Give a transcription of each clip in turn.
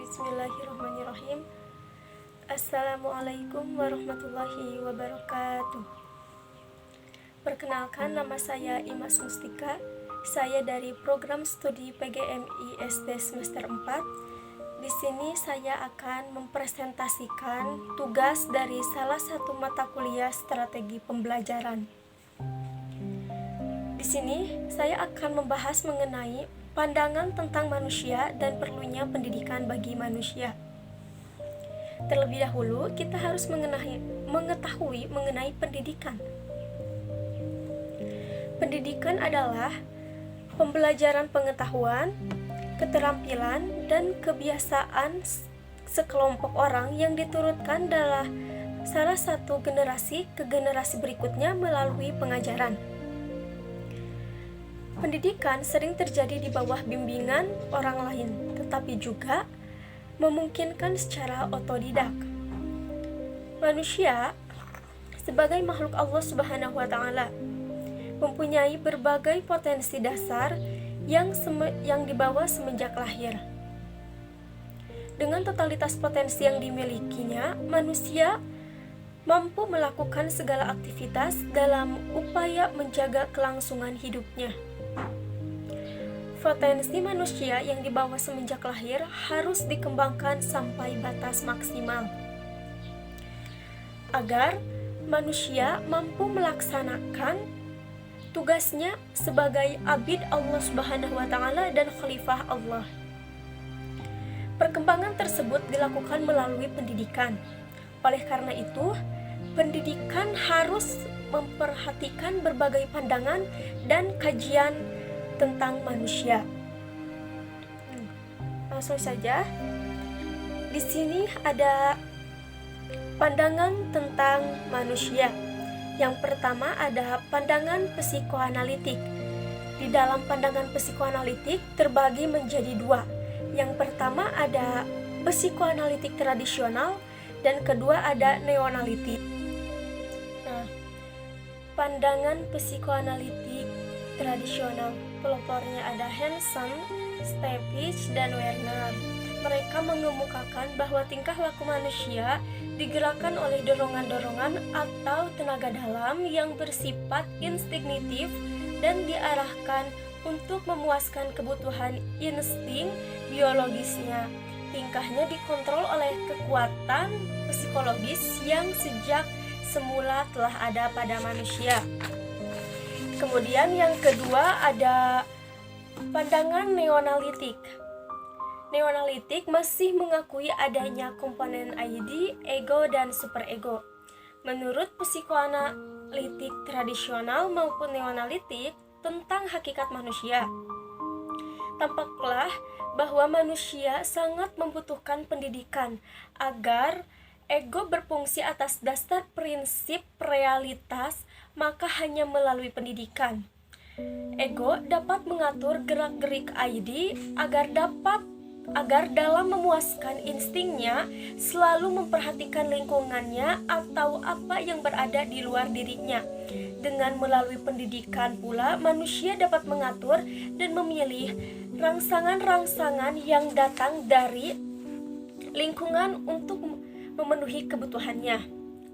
Bismillahirrahmanirrahim. Assalamualaikum warahmatullahi wabarakatuh. Perkenalkan, nama saya Imas Mustika. Saya dari program studi PGMI SD semester 4. Di sini saya akan mempresentasikan tugas dari salah satu mata kuliah strategi pembelajaran. Di sini saya akan membahas mengenai pandangan tentang manusia dan perlunya pendidikan bagi manusia. Terlebih dahulu, kita harus mengetahui mengenai pendidikan. Pendidikan adalah pembelajaran pengetahuan, keterampilan, dan kebiasaan sekelompok orang yang diturunkan dalam salah satu generasi ke generasi berikutnya melalui pengajaran. Pendidikan sering terjadi di bawah bimbingan orang lain, tetapi juga memungkinkan secara otodidak. Manusia sebagai makhluk Allah Subhanahu wa Ta'ala mempunyai berbagai potensi dasar yang dibawa semenjak lahir. Dengan totalitas potensi yang dimilikinya, manusia mampu melakukan segala aktivitas dalam upaya menjaga kelangsungan hidupnya. Potensi manusia yang dibawa semenjak lahir harus dikembangkan sampai batas maksimal agar manusia mampu melaksanakan tugasnya sebagai abid Allah Subhanahu wa Ta'ala dan khalifah Allah. Perkembangan tersebut dilakukan melalui pendidikan. Oleh karena itu, pendidikan harus memperhatikan berbagai pandangan dan kajian tentang manusia. Langsung saja. Di sini ada pandangan tentang manusia. Yang pertama ada pandangan psikoanalitik. Di dalam pandangan psikoanalitik terbagi menjadi dua. Yang pertama ada psikoanalitik tradisional dan kedua ada neoanalitik. Nah, pandangan psikoanalitik tradisional, pelopornya ada Hanson, Stepich, dan Werner. Mereka mengemukakan bahwa tingkah laku manusia digerakkan oleh dorongan-dorongan atau tenaga dalam yang bersifat instinktif dan diarahkan untuk memuaskan kebutuhan insting biologisnya. Tingkahnya dikontrol oleh kekuatan psikologis yang sejak semula telah ada pada manusia. Kemudian yang kedua ada pandangan neoanalitik. Neoanalitik masih mengakui adanya komponen ID, ego, dan superego. Menurut psikoanalitik tradisional maupun neoanalitik tentang hakikat manusia, tampaklah bahwa manusia sangat membutuhkan pendidikan agar ego berfungsi atas dasar prinsip realitas, maka hanya melalui pendidikan ego dapat mengatur gerak-gerik ID agar dalam memuaskan instingnya selalu memperhatikan lingkungannya atau apa yang berada di luar dirinya. Dengan melalui pendidikan pula manusia dapat mengatur dan memilih rangsangan-rangsangan yang datang dari lingkungan untuk memenuhi kebutuhannya.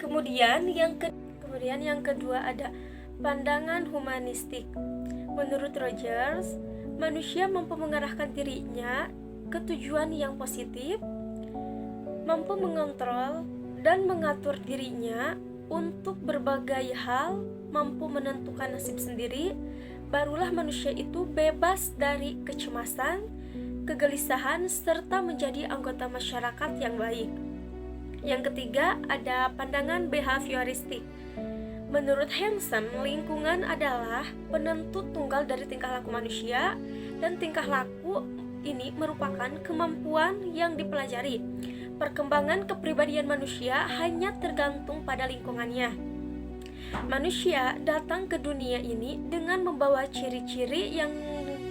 Kemudian yang kedua ada pandangan humanistik. Menurut Rogers, manusia mampu mengarahkan dirinya ke tujuan yang positif, mampu mengontrol dan mengatur dirinya untuk berbagai hal, mampu menentukan nasib sendiri, barulah manusia itu bebas dari kecemasan, kegelisahan, serta menjadi anggota masyarakat yang baik. Yang ketiga ada pandangan behavioristik. Menurut Hanson, lingkungan adalah penentu tunggal dari tingkah laku manusia, dan tingkah laku ini merupakan kemampuan yang dipelajari. Perkembangan kepribadian manusia hanya tergantung pada lingkungannya. Manusia datang ke dunia ini dengan membawa ciri-ciri yang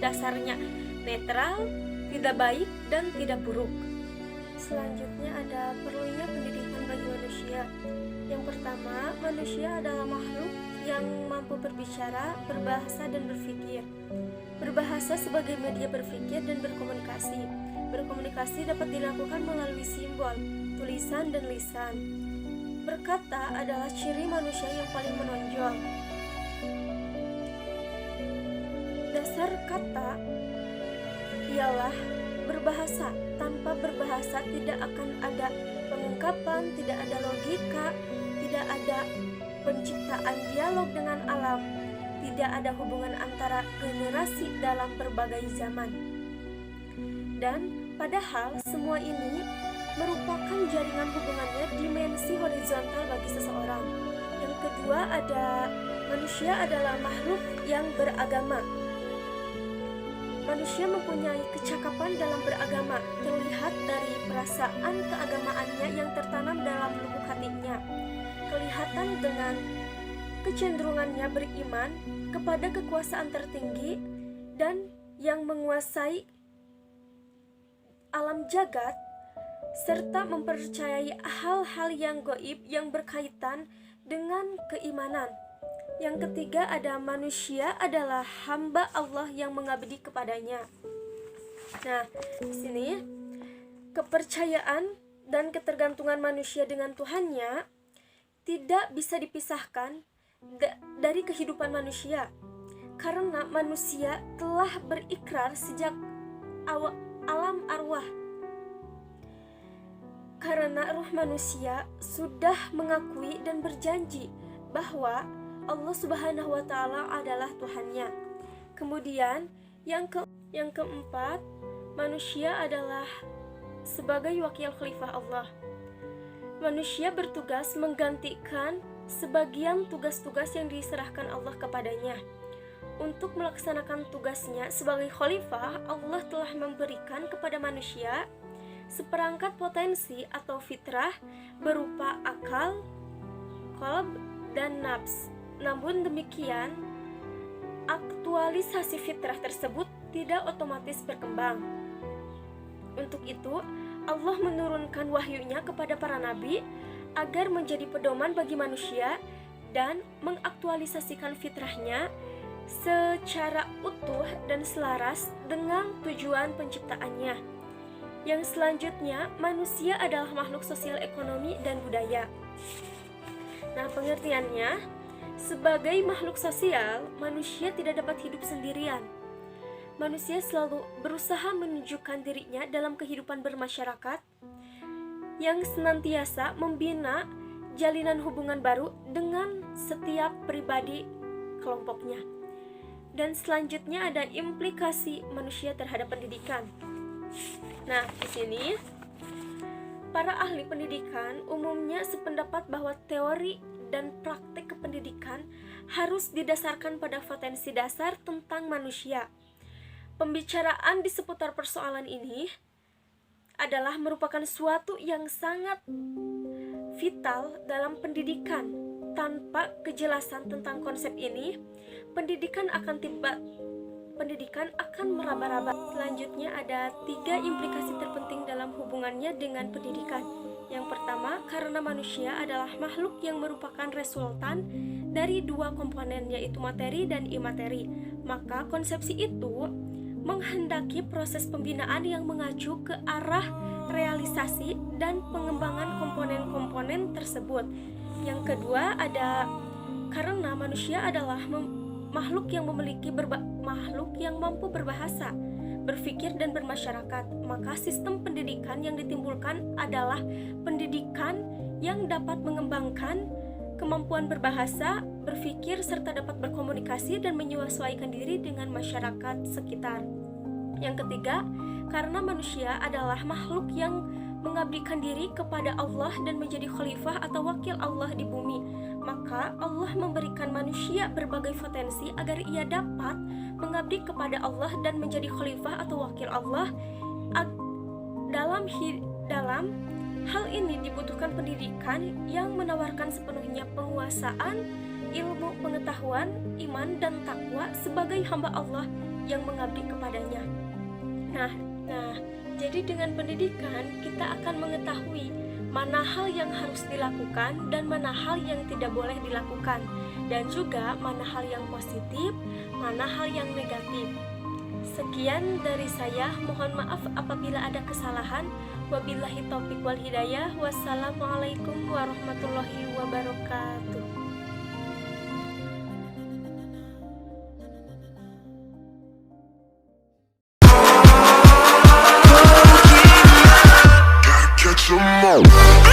dasarnya netral, tidak baik, dan tidak buruk. Selanjutnya ada perlunya pendidikan bagi manusia. Yang pertama, manusia adalah makhluk yang mampu berbicara, berbahasa, dan berpikir. Berbahasa sebagai media berpikir dan berkomunikasi. berkomunikasi dapat dilakukan melalui simbol, tulisan, dan lisan. Berkata adalah ciri manusia yang paling menonjol. Dasar kata ialah berbahasa. Tanpa berbahasa tidak akan ada pengungkapan, tidak ada logika, tidak ada penciptaan dialog dengan alam, tidak ada hubungan antara generasi dalam berbagai zaman. Dan padahal semua ini merupakan jaringan hubungannya dimensi horizontal bagi seseorang. Yang kedua ada manusia adalah makhluk yang beragama. Manusia mempunyai kecakapan dalam beragama, terlihat dari perasaan keagamaannya yang tertanam dalam lubuk hatinya. Kelihatan dengan kecenderungannya beriman kepada kekuasaan tertinggi dan yang menguasai alam jagat, serta mempercayai hal-hal yang gaib yang berkaitan dengan keimanan. Yang ketiga ada manusia adalah hamba Allah yang mengabdi kepadanya. Nah, di sini kepercayaan dan ketergantungan manusia dengan Tuhannya tidak bisa dipisahkan dari kehidupan manusia, karena manusia telah berikrar sejak alam arwah. Karena roh manusia sudah mengakui dan berjanji bahwa Allah Subhanahu wa Ta'ala adalah Tuhannya. Kemudian yang keempat, manusia adalah sebagai wakil khalifah Allah. Manusia bertugas menggantikan sebagian tugas-tugas yang diserahkan Allah kepadanya. Untuk melaksanakan tugasnya sebagai khalifah, Allah telah memberikan kepada manusia seperangkat potensi atau fitrah berupa akal, qalb, dan nafs. Namun demikian, aktualisasi fitrah tersebut tidak otomatis berkembang. Untuk itu, Allah menurunkan wahyunya kepada para nabi agar menjadi pedoman bagi manusia dan mengaktualisasikan fitrahnya secara utuh dan selaras dengan tujuan penciptaannya. Yang selanjutnya, manusia adalah makhluk sosial, ekonomi, dan budaya. Nah, pengertiannya, sebagai makhluk sosial, manusia tidak dapat hidup sendirian. Manusia selalu berusaha menunjukkan dirinya dalam kehidupan bermasyarakat yang senantiasa membina jalinan hubungan baru dengan setiap pribadi kelompoknya. Dan selanjutnya ada implikasi manusia terhadap pendidikan. Nah, di sini para ahli pendidikan umumnya sependapat bahwa teori dan praktik kependidikan harus didasarkan pada potensi dasar tentang manusia. Pembicaraan di seputar persoalan ini adalah merupakan suatu yang sangat vital dalam pendidikan. Tanpa kejelasan tentang konsep ini, pendidikan akan meraba-raba. Selanjutnya ada 3 implikasi terpenting dalam hubungannya dengan pendidikan. Yang pertama, karena manusia adalah makhluk yang merupakan resultan dari 2 komponen, yaitu materi dan imateri. Maka konsepsi itu menghendaki proses pembinaan yang mengacu ke arah realisasi dan pengembangan komponen-komponen tersebut. Yang kedua ada karena manusia adalah makhluk yang mampu berbahasa, berpikir, dan bermasyarakat. Maka sistem pendidikan yang ditimbulkan adalah pendidikan yang dapat mengembangkan kemampuan berbahasa, berpikir, serta dapat berkomunikasi dan menyesuaikan diri dengan masyarakat sekitar. Yang ketiga, karena manusia adalah makhluk yang mengabdikan diri kepada Allah dan menjadi khalifah atau wakil Allah di bumi, maka Allah memberikan manusia berbagai potensi agar ia dapat mengabdi kepada Allah dan menjadi khalifah atau wakil Allah. Dalam hal ini dibutuhkan pendidikan yang menawarkan sepenuhnya penguasaan, ilmu, pengetahuan, iman, dan takwa sebagai hamba Allah yang mengabdi kepadanya. Nah, jadi dengan pendidikan kita akan mengetahui mana hal yang harus dilakukan dan mana hal yang tidak boleh dilakukan, dan juga mana hal yang positif, mana hal yang negatif. Sekian dari saya, mohon maaf apabila ada kesalahan. Wabillahi taufiq wal hidayah. Wassalamualaikum warahmatullahi wabarakatuh. Catch 'em all.